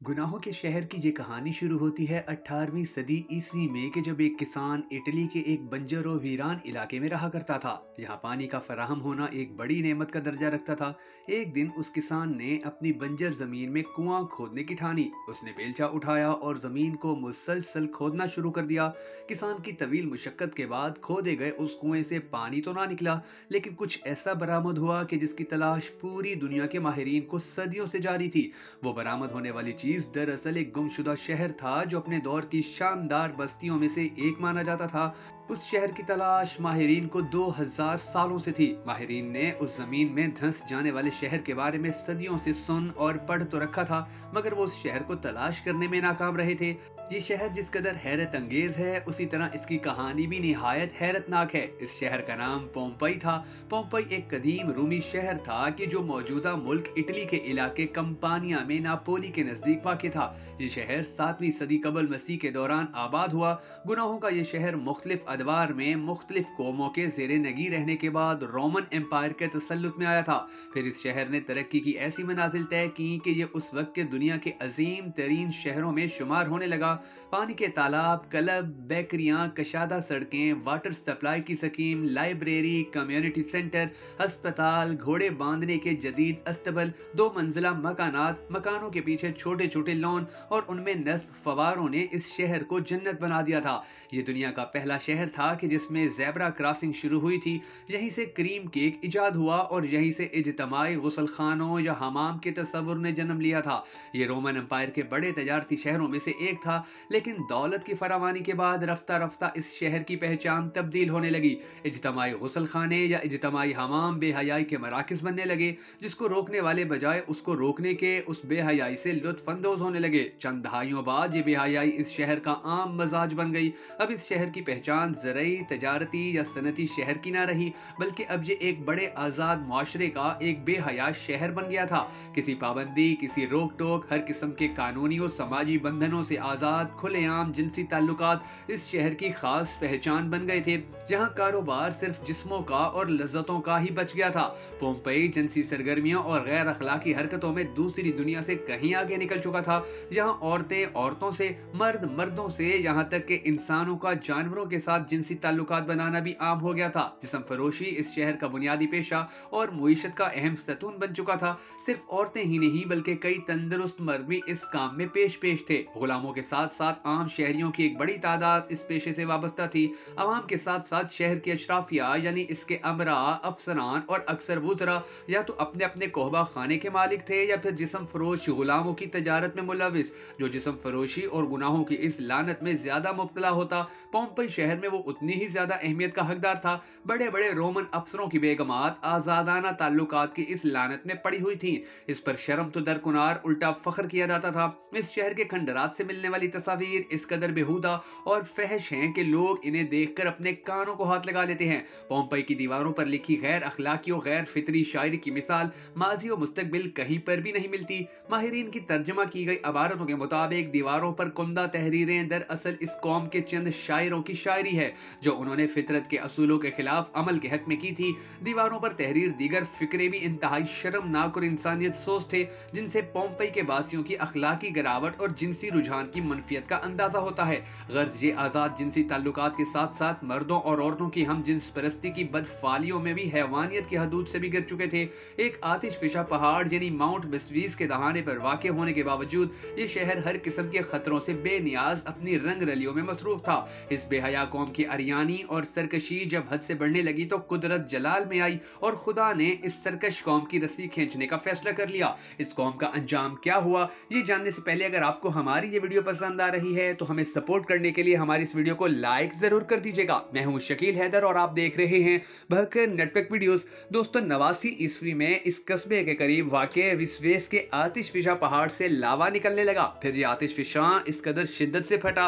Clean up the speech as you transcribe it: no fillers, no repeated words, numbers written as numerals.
گناہوں کے شہر کی یہ کہانی شروع ہوتی ہے 18ویں صدی عیسوی میں کہ جب ایک کسان اٹلی کے ایک بنجر و ویران علاقے میں رہا کرتا تھا جہاں پانی کا فراہم ہونا ایک بڑی نعمت کا درجہ رکھتا تھا۔ ایک دن اس کسان نے اپنی بنجر زمین میں کنواں کھودنے کی ٹھانی۔ اس نے بیلچہ اٹھایا اور زمین کو مسلسل کھودنا شروع کر دیا۔ کسان کی طویل مشقت کے بعد کھودے گئے اس کنویں سے پانی تو نہ نکلا، لیکن کچھ ایسا برآمد ہوا کہ جس کی تلاش پوری دنیا کے ماہرین کو صدیوں سے جاری تھی۔ وہ برآمد ہونے والی چیز دراصل ایک گمشدہ شہر تھا جو اپنے دور کی شاندار بستیوں میں سے ایک مانا جاتا تھا۔ اس شہر کی تلاش ماہرین کو 2000 سالوں سے تھی۔ ماہرین نے اس زمین میں دھنس جانے والے شہر کے بارے میں صدیوں سے سن اور پڑھ تو رکھا تھا، مگر وہ اس شہر کو تلاش کرنے میں ناکام رہے تھے۔ یہ شہر جس قدر حیرت انگیز ہے، اسی طرح اس کی کہانی بھی نہایت حیرت ناک ہے۔ اس شہر کا نام پومپئی تھا۔ پومپئی ایک قدیم رومی شہر تھا کہ جو موجودہ ملک اٹلی کے علاقے کمپانیا میں ناپولی کے نزدیک واقع تھا۔ یہ شہر 7ویں صدی قبل مسیح کے دوران آباد ہوا۔ گناہوں کا یہ شہر مختلف ادوار میں مختلف قوموں کے زیر نگی رہنے کے بعد رومن امپائر کے تسلط میں آیا تھا۔ پھر اس شہر نے ترقی کی ایسی منازل طے کی کہ یہ اس وقت کے دنیا کے عظیم ترین شہروں میں شمار ہونے لگا۔ پانی کے تالاب، کلب، بیکریاں، کشادہ سڑکیں، واٹر سپلائی کی سکیم، لائبریری، کمیونٹی سینٹر، ہسپتال، گھوڑے باندھنے کے جدید استبل، 2 منزلہ مکانات، مکانوں کے پیچھے چھوٹے چھوٹے لون اور ان میں نصب فواروں نے اس شہر کو جنت بنا دیا تھا۔ یہ دنیا کا پہلا شہر تھا کہ جس میں زیبرا کراسنگ شروع ہوئی تھی۔ یہیں سے کریم کیک ایجاد ہوا اور یہیں سے اجتماعی غسل خانوں یا حمام کے تصور نے جنم لیا تھا۔ یہ رومن امپائر کے بڑے تجارتی شہروں میں سے ایک تھا، لیکن دولت کی فراوانی کے بعد رفتہ رفتہ اس شہر کی پہچان تبدیل ہونے لگی۔ اجتماعی غسل خانے یا اجتماعی حمام بے حیائی کے مراکز بننے لگے، جس کو روکنے والے بجائے اس کو روکنے کے اس بے حیائی سے لطف اندوز ہونے لگے۔ چند دہائیوں بعد یہ بے حیائی اس شہر کا عام مزاج بن گئی۔ اب اس شہر کی پہچان زرعی، تجارتی یا صنعتی شہر کی نہ رہی، بلکہ اب یہ ایک بڑے آزاد معاشرے کا ایک بے حیا شہر بن گیا تھا۔ کسی پابندی، کسی روک ٹوک، ہر قسم کے قانونی و سماجی بندھنوں سے آزاد کھلے عام جنسی تعلقات اس شہر کی خاص پہچان بن گئے تھے۔ جہاں کاروبار صرف جسموں کا اور لذتوں کا ہی بچ گیا تھا، پومپئی جنسی سرگرمیوں اور غیر اخلاقی حرکتوں میں دوسری دنیا سے کہیں آگے نکل چکا تھا۔ جہاں عورتیں عورتوں سے، مرد مردوں سے، یہاں تک کہ انسانوں کا جانوروں کے ساتھ جنسی تعلقات بنانا بھی عام ہو گیا تھا۔ جسم فروشی اس شہر کا بنیادی پیشہ اور معیشت کا اہم ستون بن چکا تھا۔ صرف عورتیں ہی نہیں بلکہ کئی تندرست مرد بھی اس کام میں پیش تھے۔ غلاموں کے ساتھ ساتھ عام شہریوں کی ایک بڑی تعداد اس پیشے سے وابستہ تھی۔ عوام کے ساتھ ساتھ شہر کے اشرافیہ یعنی اس کے امراء، افسران اور اکثر وزراء یا تو اپنے اپنے کوہبہ خانے کے مالک تھے یا پھر جسم فروش غلاموں کی تجارت میں ملوث۔ جو جسم فروشی اور گناہوں کی اس لعنت میں زیادہ مبتلا ہوتا، پومپئی شہر میں وہ اتنی ہی زیادہ اہمیت کا حقدار تھا۔ بڑے بڑے رومن افسروں کی بیگمات آزادانہ تعلقات کی اس لعنت میں پڑی ہوئی تھیں۔ اس پر شرم تو درکنار الٹا فخر کیا جاتا تھا۔ اس شہر کے کھنڈرات سے ملنے والی تصاویر اس قدر بےہودہ اور فحش ہیں کہ لوگ انہیں دیکھ کر اپنے کانوں کو ہاتھ لگا لیتے ہیں۔ پومپئی کی دیواروں پر لکھی غیر اخلاقی و غیر فطری شاعری کی مثال ماضی و مستقبل کہیں پر بھی نہیں ملتی۔ ماہرین کی ترجمہ کی گئی عبارتوں کے مطابق دیواروں پر کندہ تحریریں دراصل اس قوم کے چند شاعروں کی شاعری ہے جو انہوں نے فطرت کے اصولوں کے خلاف عمل کے حق میں کی تھی۔ دیواروں پر تحریر دیگر فقرے بھی انتہائی شرمناک اور انسانیت سوز تھے، جن سے پومپئی کے باسیوں کی اخلاقی گراوٹ اور جنسی رجحان کی منفیت کا اندازہ ہوتا ہے۔ غرض یہ آزاد جنسی تعلقات کے ساتھ ساتھ مردوں اور عورتوں کی ہم جنس پرستی کی بدفعلیوں میں بھی حیوانیت کی حدود سے بھی گر چکے تھے۔ ایک آتش فشاں پہاڑ یعنی ماؤنٹ ویسویس کے دہانے پر واقع ہونے کے باوجود یہ شہر ہر قسم کے خطروں سے بے نیاز اپنی رنگ رلیوں میں مصروف تھا۔ اس بے حیا قوم کی اریانی اور سرکشی جب حد سے بڑھنے لگی تو قدرت جلال میں آئی اور خدا نے اس سرکش قوم کی رسی کھینچنے کا فیصلہ کر لیا۔ اس قوم کا انجام کیا ہوا، یہ جاننے سے پہلے اگر آپ کو ہماری یہ ویڈیو پسند آ رہی ہے تو ہمیں سپورٹ کرنے کے لیے ہماری اس ویڈیو کو لائک ضرور کر دیجیے گا۔ میں ہوں شکیل حیدر اور آپ دیکھ رہے ہیں بہکر نیٹ ورک ویڈیوز۔ دوستو 89 عیسوی میں اس قصبے کے قریب واقع ویسویس کے آتش فشاں پہاڑ سے لاوا نکلنے لگا۔ پھر یہ آتش فشاں اس قدر شدت سے پھٹا